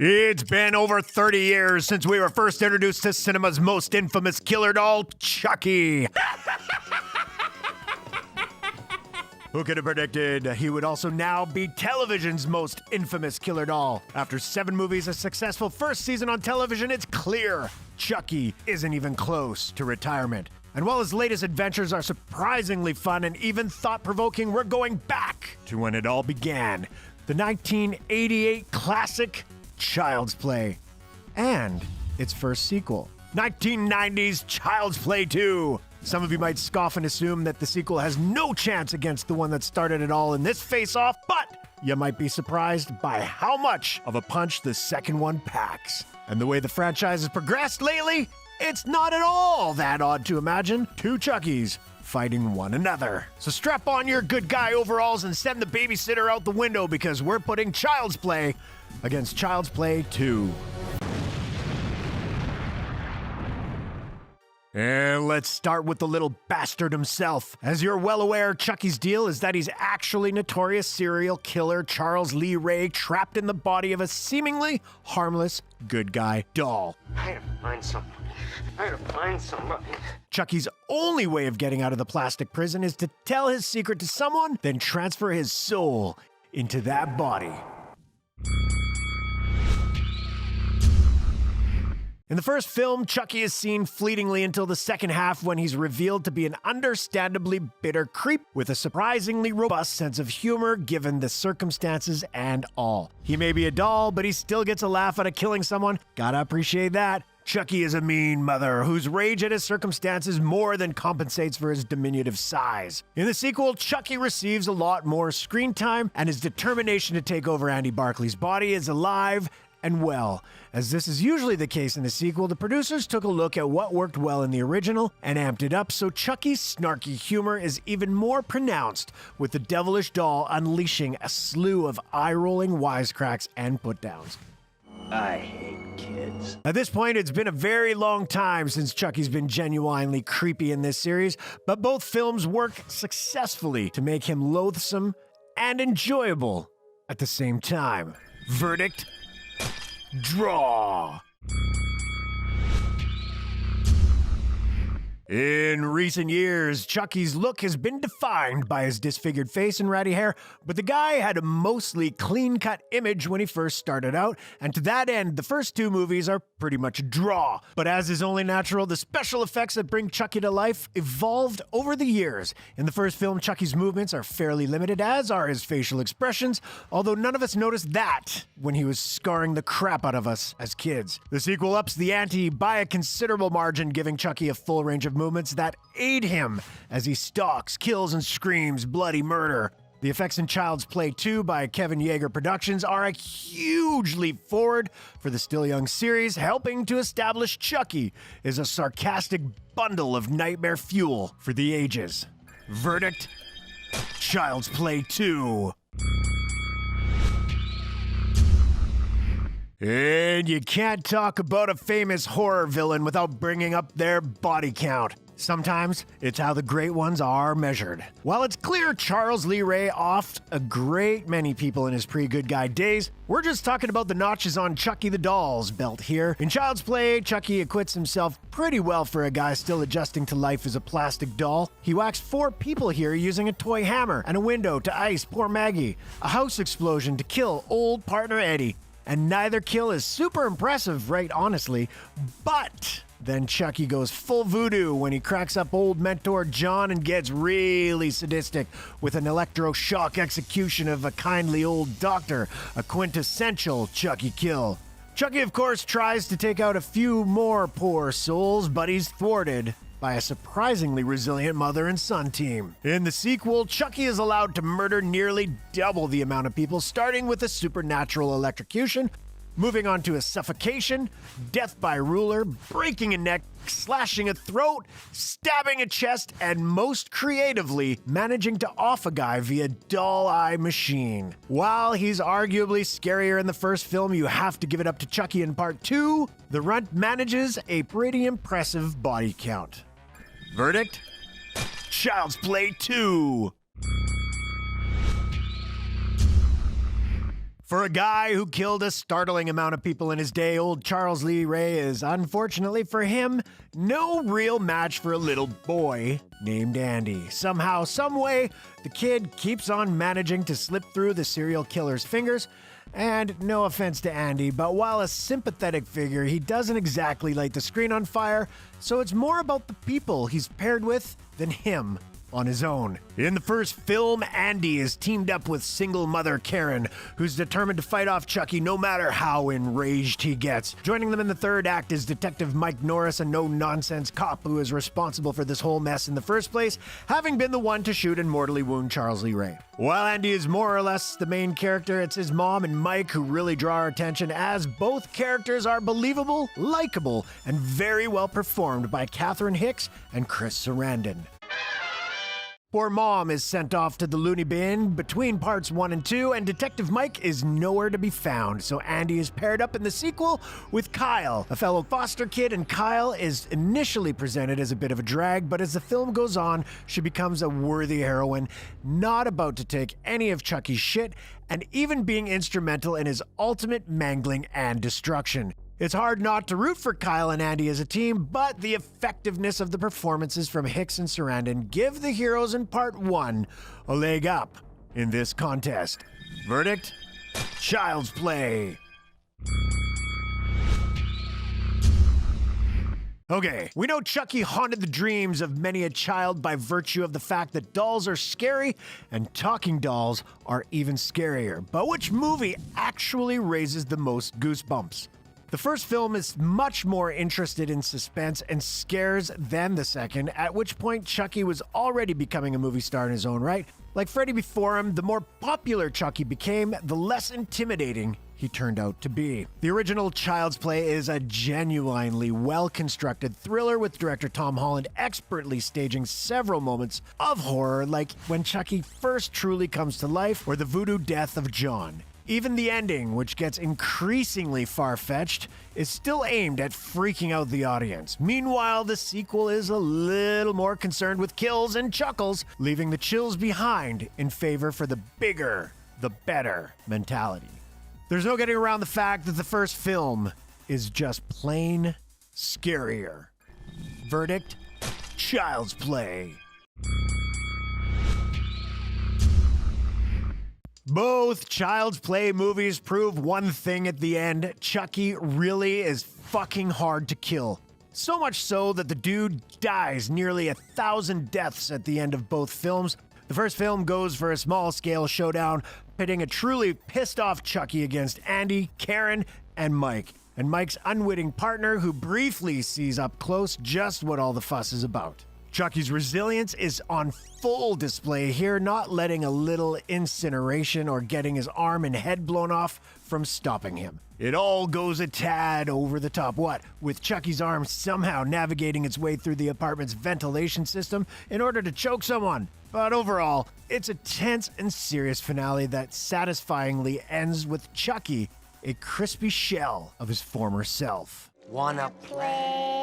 It's been over 30 years since we were first introduced to cinema's most infamous killer doll, Chucky. Who could have predicted he would also now be television's most infamous killer doll? After 7 movies, a successful first season on television, it's clear Chucky isn't even close to retirement. And while his latest adventures are surprisingly fun and even thought-provoking, we're going back to when it all began. The 1988 classic Child's Play, and its first sequel, 1990's Child's Play 2. Some of you might scoff and assume that the sequel has no chance against the one that started it all in this face-off, but you might be surprised by how much of a punch the second one packs. And the way the franchise has progressed lately, it's not at all that odd to imagine 2 Chuckies fighting one another. So strap on your good guy overalls and send the babysitter out the window, because we're putting Child's Play against Child's Play 2. And let's start with the little bastard himself. As you're well aware, Chucky's deal is that he's actually notorious serial killer Charles Lee Ray, trapped in the body of a seemingly harmless good guy doll. I gotta find somebody. Chucky's only way of getting out of the plastic prison is to tell his secret to someone, then transfer his soul into that body. In the first film, Chucky is seen fleetingly until the second half, when he's revealed to be an understandably bitter creep with a surprisingly robust sense of humor given the circumstances and all. He may be a doll, but he still gets a laugh out of killing someone. Gotta appreciate that. Chucky is a mean mother whose rage at his circumstances more than compensates for his diminutive size. In the sequel, Chucky receives a lot more screen time, and his determination to take over Andy Barclay's body is alive and well. As this is usually the case in the sequel, the producers took a look at what worked well in the original and amped it up, so Chucky's snarky humor is even more pronounced, with the devilish doll unleashing a slew of eye-rolling wisecracks and put-downs. I hate kids. At this point, it's been a very long time since Chucky's been genuinely creepy in this series, but both films work successfully to make him loathsome and enjoyable at the same time. Verdict? Draw. In recent years, Chucky's look has been defined by his disfigured face and ratty hair, but the guy had a mostly clean-cut image when he first started out, and to that end, the first 2 movies are pretty much a draw. But as is only natural, the special effects that bring Chucky to life evolved over the years. In the first film, Chucky's movements are fairly limited, as are his facial expressions, although none of us noticed that when he was scarring the crap out of us as kids. The sequel ups the ante by a considerable margin, giving Chucky a full range of movements that aid him as he stalks, kills, and screams bloody murder. The effects in Child's Play 2 by Kevin Yeager Productions are a huge leap forward for the still young series, helping to establish Chucky as a sarcastic bundle of nightmare fuel for the ages. Verdict? Child's Play 2. And you can't talk about a famous horror villain without bringing up their body count. Sometimes it's how the great ones are measured. While it's clear Charles Lee Ray offed a great many people in his pre-good guy days, we're just talking about the notches on Chucky the Doll's belt here. In Child's Play, Chucky acquits himself pretty well for a guy still adjusting to life as a plastic doll. He whacks 4 people here using a toy hammer and a window to ice poor Maggie, a house explosion to kill old partner Eddie. And neither kill is super impressive, right, honestly, but then Chucky goes full voodoo when he cracks up old mentor John and gets really sadistic with an electroshock execution of a kindly old doctor, a quintessential Chucky kill. Chucky, of course, tries to take out a few more poor souls, but he's thwarted by a surprisingly resilient mother and son team. In the sequel, Chucky is allowed to murder nearly double the amount of people, starting with a supernatural electrocution, moving on to a suffocation, death by ruler, breaking a neck, slashing a throat, stabbing a chest, and most creatively, managing to off a guy via doll eye machine. While he's arguably scarier in the first film, you have to give it up to Chucky in part 2. The runt manages a pretty impressive body count. Verdict? Child's Play 2. For a guy who killed a startling amount of people in his day, old Charles Lee Ray is, unfortunately for him, no real match for a little boy named Andy. Somehow, someway, the kid keeps on managing to slip through the serial killer's fingers. And no offense to Andy, but while a sympathetic figure, he doesn't exactly light the screen on fire, so it's more about the people he's paired with than him on his own. In the first film, Andy is teamed up with single mother Karen, who's determined to fight off Chucky no matter how enraged he gets. Joining them in the third act is Detective Mike Norris, a no-nonsense cop who is responsible for this whole mess in the first place, having been the one to shoot and mortally wound Charles Lee Ray. While Andy is more or less the main character, it's his mom and Mike who really draw our attention, as both characters are believable, likable, and very well performed by Catherine Hicks and Chris Sarandon. Poor Mom is sent off to the loony bin between parts 1 and 2, and Detective Mike is nowhere to be found, so Andy is paired up in the sequel with Kyle, a fellow foster kid, and Kyle is initially presented as a bit of a drag, but as the film goes on, she becomes a worthy heroine, not about to take any of Chucky's shit, and even being instrumental in his ultimate mangling and destruction. It's hard not to root for Kyle and Andy as a team, but the effectiveness of the performances from Hicks and Sarandon give the heroes in part 1 a leg up in this contest. Verdict? Child's Play. Okay, we know Chucky haunted the dreams of many a child by virtue of the fact that dolls are scary and talking dolls are even scarier. But which movie actually raises the most goosebumps? The first film is much more interested in suspense and scares than the second, at which point Chucky was already becoming a movie star in his own right. Like Freddy before him, the more popular Chucky became, the less intimidating he turned out to be. The original Child's Play is a genuinely well-constructed thriller with director Tom Holland expertly staging several moments of horror, like when Chucky first truly comes to life or the voodoo death of John. Even the ending, which gets increasingly far-fetched, is still aimed at freaking out the audience. Meanwhile, the sequel is a little more concerned with kills and chuckles, leaving the chills behind in favor for the bigger, the better mentality. There's no getting around the fact that the first film is just plain scarier. Verdict? Child's Play. Both Child's Play movies prove one thing at the end: Chucky really is fucking hard to kill. So much so that the dude dies nearly 1,000 deaths at the end of both films. The first film goes for a small-scale showdown, pitting a truly pissed-off Chucky against Andy, Karen, and Mike. And Mike's unwitting partner, who briefly sees up close just what all the fuss is about. Chucky's resilience is on full display here, not letting a little incineration or getting his arm and head blown off from stopping him. It all goes a tad over the top, with Chucky's arm somehow navigating its way through the apartment's ventilation system in order to choke someone. But overall, it's a tense and serious finale that satisfyingly ends with Chucky, a crispy shell of his former self. Wanna play?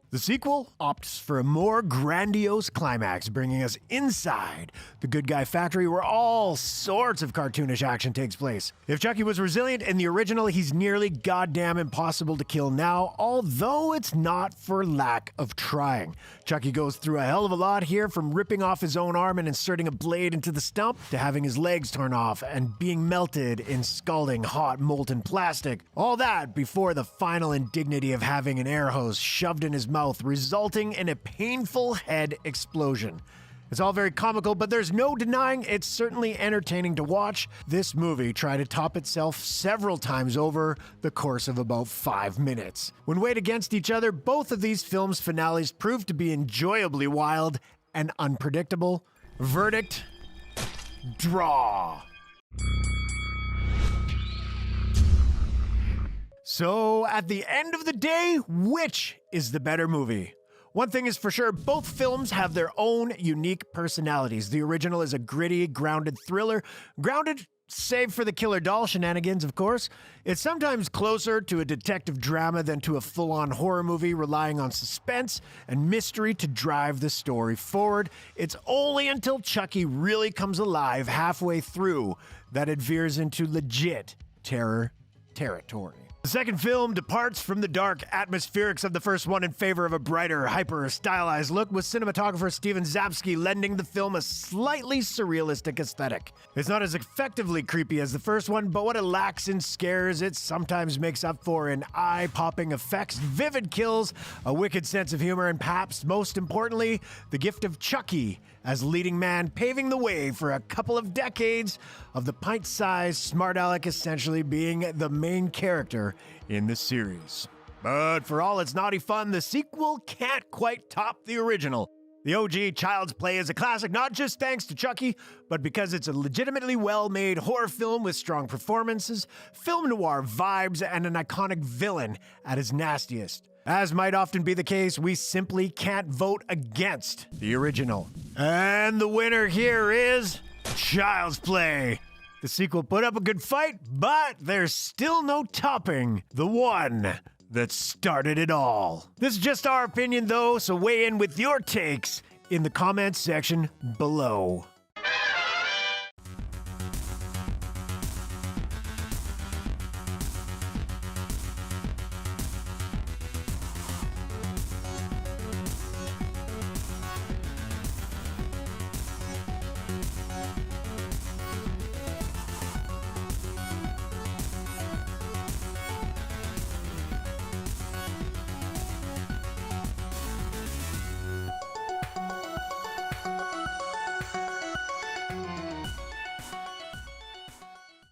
The sequel opts for a more grandiose climax, bringing us inside the good guy factory where all sorts of cartoonish action takes place. If Chucky was resilient in the original, he's nearly goddamn impossible to kill now, although it's not for lack of trying. Chucky goes through a hell of a lot here, from ripping off his own arm and inserting a blade into the stump, to having his legs torn off and being melted in scalding hot molten plastic. All that before the final indignity of having an air hose shoved in his mouth, resulting in a painful head explosion. It's all very comical, but there's no denying it's certainly entertaining to watch this movie try to top itself several times over the course of about 5 minutes. When weighed against each other, both of these films' finales proved to be enjoyably wild and unpredictable. Verdict? Draw. So, at the end of the day, which is the better movie? One thing is for sure, both films have their own unique personalities. The original is a gritty, grounded thriller, grounded save for the killer doll shenanigans, of course. It's sometimes closer to a detective drama than to a full-on horror movie relying on suspense and mystery to drive the story forward. It's only until Chucky really comes alive halfway through that it veers into legit terror territory. The second film departs from the dark atmospherics of the first one in favor of a brighter, hyper-stylized look, with cinematographer Steven Zapsky lending the film a slightly surrealistic aesthetic. It's not as effectively creepy as the first one, but what it lacks in scares, it sometimes makes up for in eye-popping effects, vivid kills, a wicked sense of humor, and perhaps most importantly, the gift of Chucky as leading man, paving the way for a couple of decades of the pint-sized smart aleck essentially being the main character in the series. But for all its naughty fun, the sequel can't quite top the original. The OG Child's Play is a classic not just thanks to Chucky, but because it's a legitimately well-made horror film with strong performances, film noir vibes, and an iconic villain at his nastiest. As might often be the case, we simply can't vote against the original. And the winner here is Child's Play. The sequel put up a good fight, but there's still no topping the one that started it all. This is just our opinion though, so weigh in with your takes in the comments section below.